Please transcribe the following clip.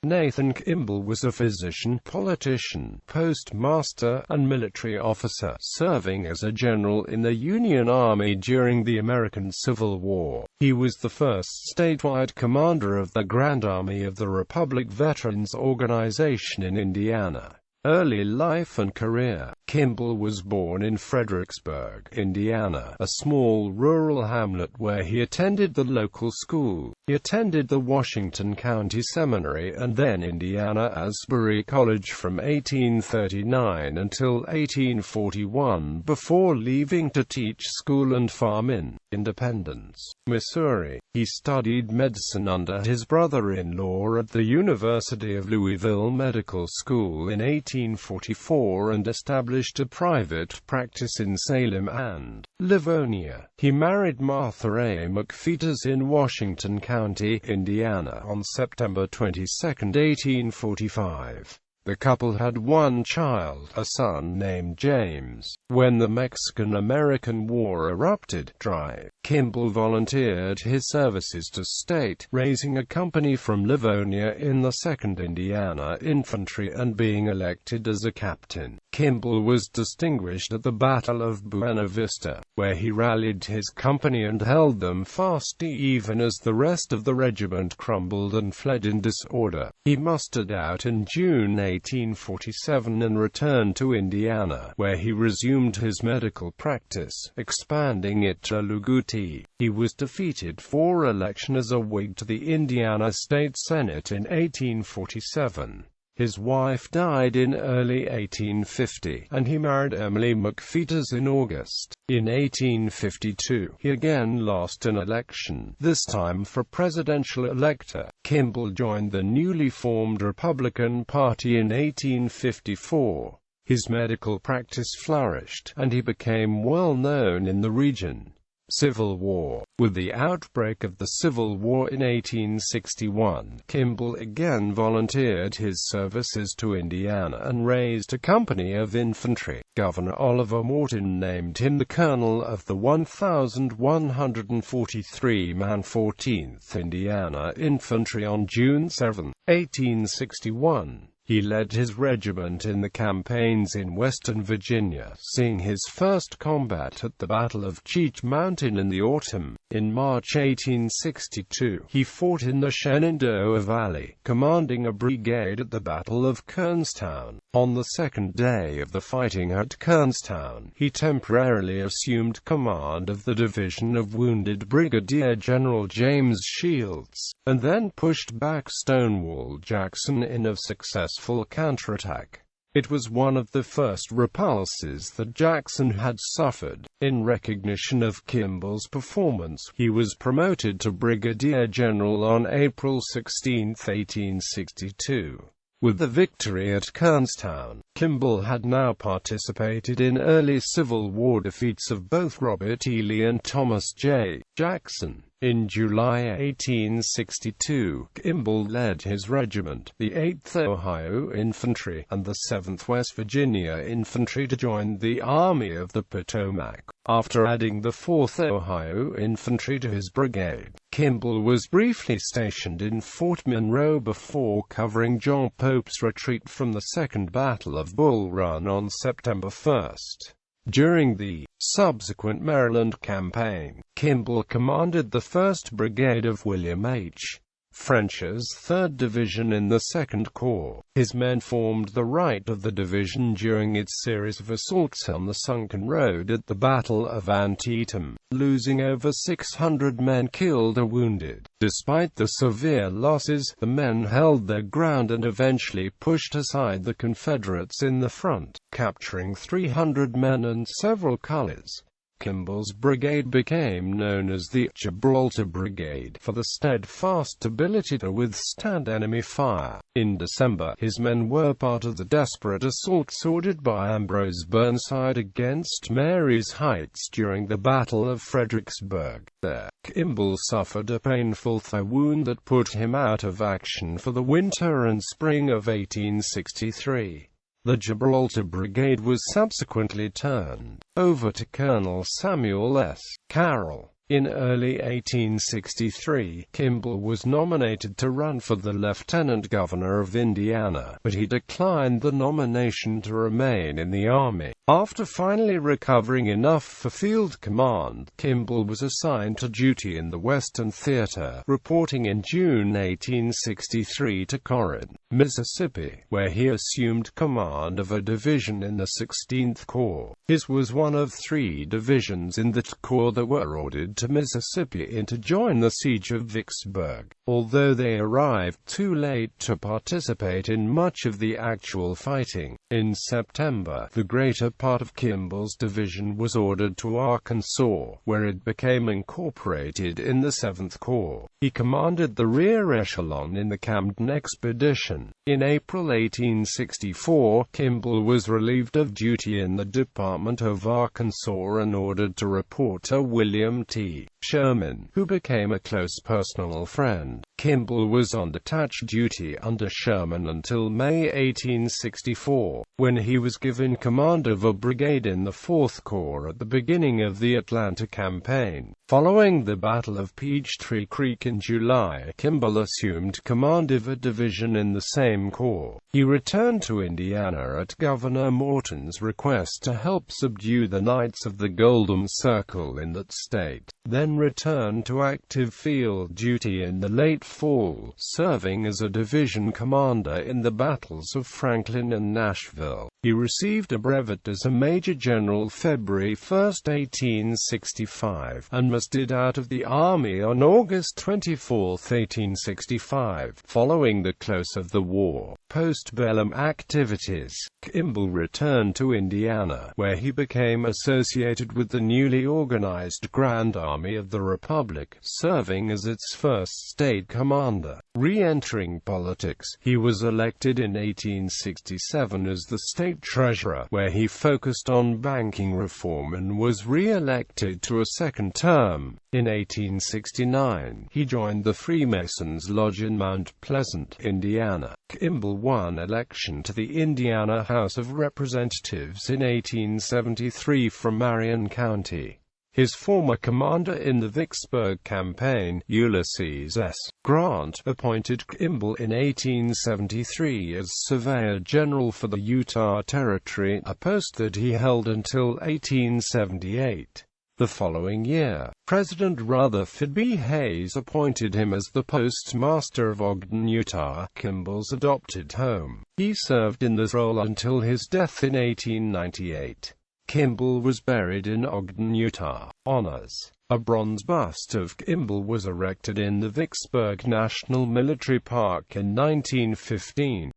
Nathan Kimball was a physician, politician, postmaster, and military officer, serving as a general in the Union Army during the American Civil War. He was the first statewide commander of the Grand Army of the Republic Veterans Organization in Indiana. Early life and career. Kimball was born in Fredericksburg, Indiana, a small rural hamlet where he attended the local school. He attended the Washington County Seminary and then Indiana Asbury College from 1839 until 1841 before leaving to teach school and farm in Independence, Missouri. He studied medicine under his brother-in-law at the University of Louisville Medical School in 1844 and established a private practice in Salem and Livonia. He married Martha A. McFeeters in Washington County, Indiana, on September 22, 1845. The couple had one child, a son named James. When the Mexican-American War erupted, Kimball volunteered his services to state, raising a company from Livonia in the 2nd Indiana Infantry and being elected as a captain. Kimball was distinguished at the Battle of Buena Vista, where he rallied his company and held them fast even as the rest of the regiment crumbled and fled in disorder. He mustered out in June 1847 and returned to Indiana, where he resumed his medical practice, expanding it to Luguti. He was defeated for election as a Whig to the Indiana State Senate in 1847. His wife died in early 1850, and he married Emily McFeeters in August. In 1852, he again lost an election, this time for presidential elector. Kimball joined the newly formed Republican Party in 1854. His medical practice flourished, and he became well known in the region. Civil War. With the outbreak of the Civil War in 1861, Kimball again volunteered his services to Indiana and raised a company of infantry. Governor Oliver Morton named him the colonel of the 1,143-man 14th Indiana Infantry on June 7, 1861. He led his regiment in the campaigns in Western Virginia, seeing his first combat at the Battle of Cheat Mountain in the autumn. In March 1862, he fought in the Shenandoah Valley, commanding a brigade at the Battle of Kernstown. On the second day of the fighting at Kernstown, he temporarily assumed command of the division of wounded Brigadier General James Shields, and then pushed back Stonewall Jackson in a successful counterattack. It was one of the first repulses that Jackson had suffered. In recognition of Kimball's performance, he was promoted to brigadier general on April 16, 1862. With the victory at Kernstown, Kimball had now participated in early Civil War defeats of both Robert E. Lee and Thomas J. Jackson. In July 1862, Kimball led his regiment, the 8th Ohio Infantry, and the 7th West Virginia Infantry to join the Army of the Potomac. After adding the 4th Ohio Infantry to his brigade, Kimball was briefly stationed in Fort Monroe before covering John Pope's retreat from the Second Battle of Bull Run on September 1. During the subsequent Maryland campaign, Kimball commanded the 1st Brigade of William H. French's 3rd Division in the 2nd Corps. His men formed the right of the division during its series of assaults on the sunken road at the Battle of Antietam, losing over 600 men killed or wounded. Despite the severe losses, the men held their ground and eventually pushed aside the Confederates in the front, capturing 300 men and several colors. Kimball's brigade became known as the Gibraltar Brigade for the steadfast ability to withstand enemy fire. In December, his men were part of the desperate assaults ordered by Ambrose Burnside against Marye's Heights during the Battle of Fredericksburg. There, Kimball suffered a painful thigh wound that put him out of action for the winter and spring of 1863. The Gibraltar Brigade was subsequently turned over to Colonel Samuel S. Carroll. In early 1863, Kimball was nominated to run for the lieutenant governor of Indiana, but he declined the nomination to remain in the Army. After finally recovering enough for field command, Kimball was assigned to duty in the Western Theater, reporting in June 1863 to Corinth, Mississippi, where he assumed command of a division in the 16th Corps. His was one of 3 divisions in that corps that were ordered to Mississippi to join the siege of Vicksburg, although they arrived too late to participate in much of the actual fighting. In September, the greater part of Kimball's division was ordered to Arkansas, where it became incorporated in the 7th Corps. He commanded the rear echelon in the Camden expedition. In April 1864, Kimball was relieved of duty in the Department of Arkansas and ordered to report to William T. Sherman, who became a close personal friend. Kimball was on detached duty under Sherman until May 1864, when he was given command of a brigade in the 4th Corps at the beginning of the Atlanta campaign. Following the Battle of Peachtree Creek in July, Kimball assumed command of a division in the same corps. He returned to Indiana at Governor Morton's request to help subdue the Knights of the Golden Circle in that state, then returned to active field duty in the late fall, serving as a division commander in the battles of Franklin and Nashville. He received a brevet as a Major General February 1, 1865, and mustered out of the Army on August 24, 1865. Following the close of the war, postbellum activities, Kimball returned to Indiana, where he became associated with the newly organized Grand Army of the Republic, serving as its first state commander. Re-entering politics, he was elected in 1867 as the state treasurer, where he focused on banking reform and was re-elected to a second term. In 1869, he joined the Freemasons' Lodge in Mount Pleasant, Indiana. Kimball won election to the Indiana House of Representatives in 1873 from Marion County. His former commander in the Vicksburg campaign, Ulysses S. Grant, appointed Kimball in 1873 as Surveyor General for the Utah Territory, a post that he held until 1878. The following year, President Rutherford B. Hayes appointed him as the postmaster of Ogden, Utah, Kimball's adopted home. He served in this role until his death in 1898. Kimball was buried in Ogden, Utah. Honors. A bronze bust of Kimball was erected in the Vicksburg National Military Park in 1915.